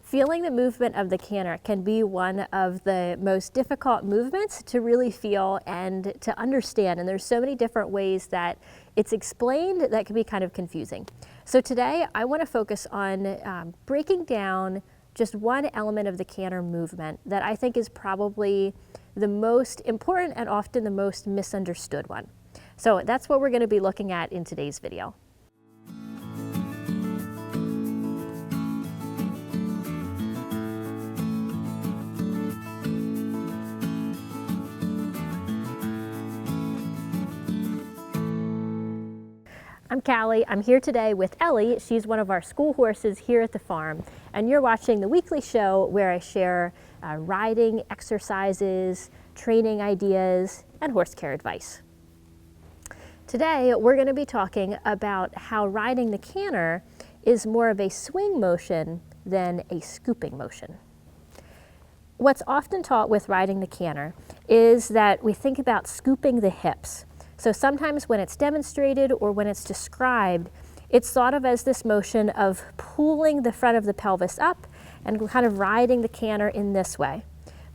Feeling the movement of the canter can be one of the most difficult movements to really feel and to understand. And there's so many different ways that it's explained that can be kind of confusing. So today I want to focus on breaking down just one element of the canter movement that I think is probably the most important and often the most misunderstood one. So that's what we're going to be looking at in today's video. I'm Callie. I'm here today with Ellie. She's one of our school horses here at the farm, and you're watching the weekly show where I share riding exercises, training ideas, and horse care advice. Today we're going to be talking about how riding the canter is more of a swing motion than a scooping motion. What's often taught with riding the canter is that we think about scooping the hips. So sometimes when it's demonstrated or when it's described, it's thought of as this motion of pulling the front of the pelvis up and kind of riding the canter in this way.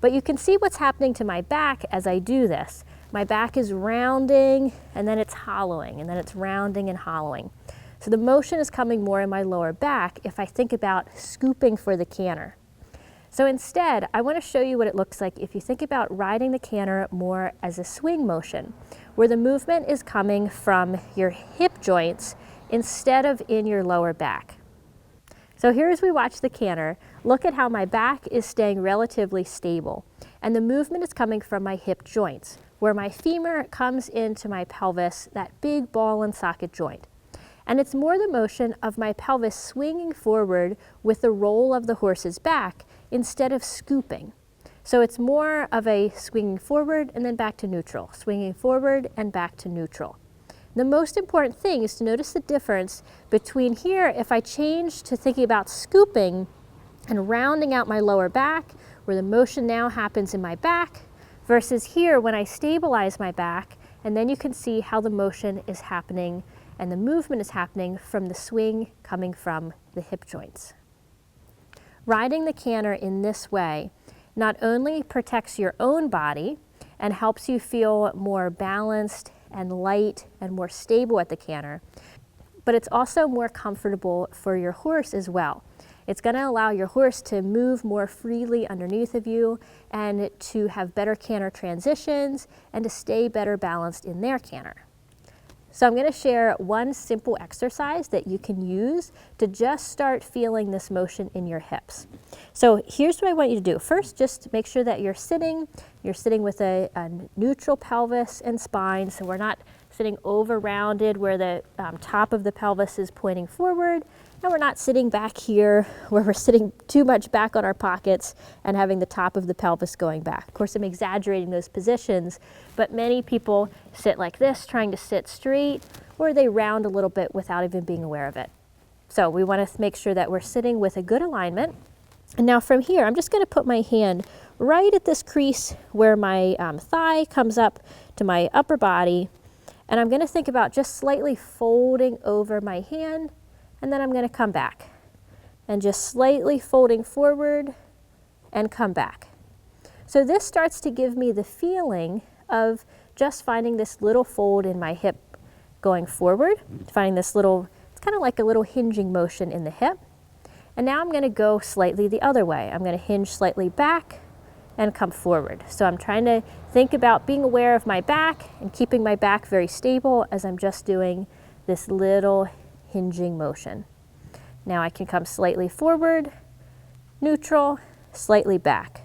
But you can see what's happening to my back as I do this. My back is rounding and then it's hollowing and then it's rounding and hollowing. So the motion is coming more in my lower back if I think about scooping for the canter. So instead, I want to show you what it looks like if you think about riding the canter more as a swing motion, where the movement is coming from your hip joints instead of in your lower back. So here as we watch the canter, look at how my back is staying relatively stable, and the movement is coming from my hip joints, where my femur comes into my pelvis, that big ball and socket joint. And it's more the motion of my pelvis swinging forward with the roll of the horse's back instead of scooping. So it's more of a swinging forward and then back to neutral, swinging forward and back to neutral. The most important thing is to notice the difference between here, if I change to thinking about scooping and rounding out my lower back, where the motion now happens in my back, versus here when I stabilize my back, and then you can see how the motion is happening and the movement is happening from the swing coming from the hip joints. Riding the canter in this way not only protects your own body and helps you feel more balanced and light and more stable at the canter, but it's also more comfortable for your horse as well. It's going to allow your horse to move more freely underneath of you and to have better canter transitions and to stay better balanced in their canter. So I'm going to share one simple exercise that you can use to just start feeling this motion in your hips. So here's what I want you to do. First, just make sure that you're sitting with a neutral pelvis and spine, so we're not sitting over-rounded where the top of the pelvis is pointing forward, and we're not sitting back here where we're sitting too much back on our pockets and having the top of the pelvis going back. Of course, I'm exaggerating those positions, but many people sit like this, trying to sit straight, or they round a little bit without even being aware of it. So we want to make sure that we're sitting with a good alignment. And now from here, I'm just going to put my hand right at this crease where my thigh comes up to my upper body, and I'm going to think about just slightly folding over my hand, and then I'm going to come back and just slightly folding forward and come back. So this starts to give me the feeling of just finding this little fold in my hip going forward, finding this little, it's kind of like a little hinging motion in the hip. And now I'm going to go slightly the other way. I'm going to hinge slightly back and come forward. So I'm trying to think about being aware of my back and keeping my back very stable as I'm just doing this little hinging motion. Now I can come slightly forward, neutral, slightly back,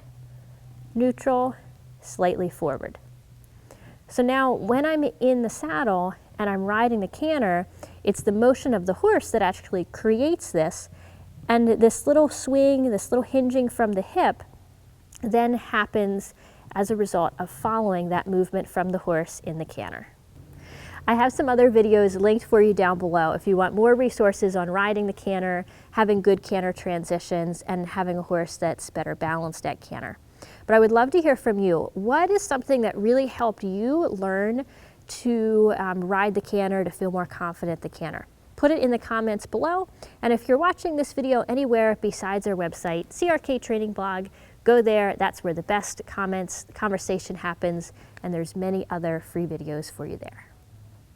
neutral, slightly forward. So now when I'm in the saddle and I'm riding the canter, it's the motion of the horse that actually creates this, and this little swing, this little hinging from the hip then happens as a result of following that movement from the horse in the canter. I have some other videos linked for you down below if you want more resources on riding the canter, having good canter transitions, and having a horse that's better balanced at canter. But I would love to hear from you. What is something that really helped you learn to ride the canter, to feel more confident at the canter? put it in the comments below. And if you're watching this video anywhere besides our website, CRK Training Blog, go there. That's where the best conversation happens, and there's many other free videos for you there.